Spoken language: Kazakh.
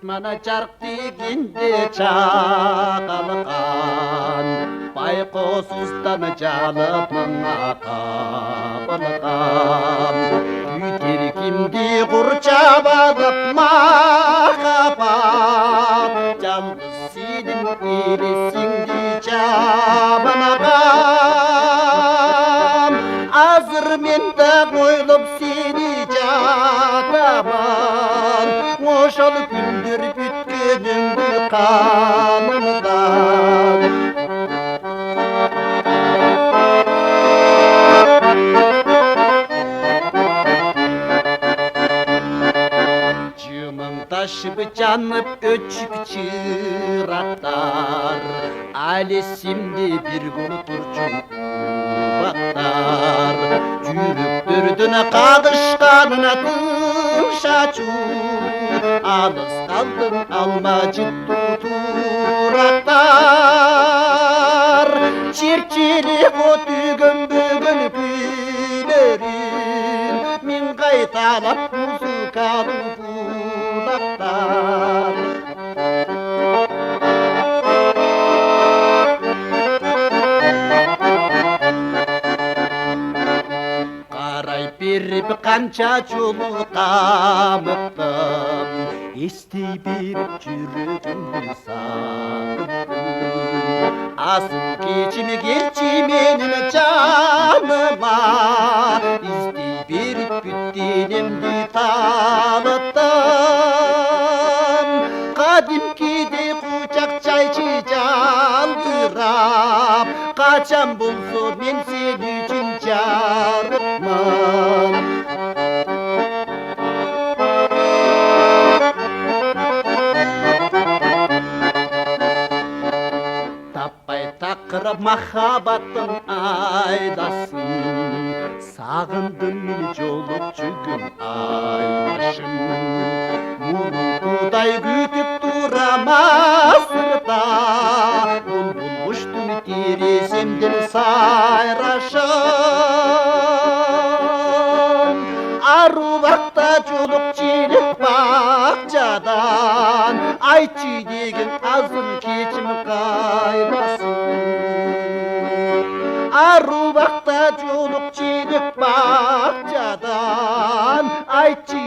асманы жарық дегенде чағалған байқос ұстаны жалынына қабылған күйтер кімде құр жабалып махаббат жалғыз сенің елесіңде жабынған азыр мен де ойлап сені жатамын ошол күндер бүткеніңді қанымдан жымыңдашып жанып өчүп чырақтар ал есімде бір күні тұрчу бақтар жүректерден қағышқанына тым шачу алыс қалдың алма жітті турақтар шерчелеп отүйген бүгін күйлерін мен қайталап музыкалы булақтар беріп қанша жолы қамықтым естей беріп жүрегімді сағындым асыл кешіме келші менің жаныма іздей беріп бүттенемді таныттым қадимкидей құшақ жайшы жалбырап қачан болса мен сен үшін жарықмын таппай тақырып махаббаттың айдасын сағындым мен жолып жүрген айнашым мұңдай күтіп тұрам асырда бұлбұл құштың тереземден сайрашым ару бақта жолып желік бақчадан айтшы деген азым кечім қайдасын ару бақта жолып желік бақчадан айтшы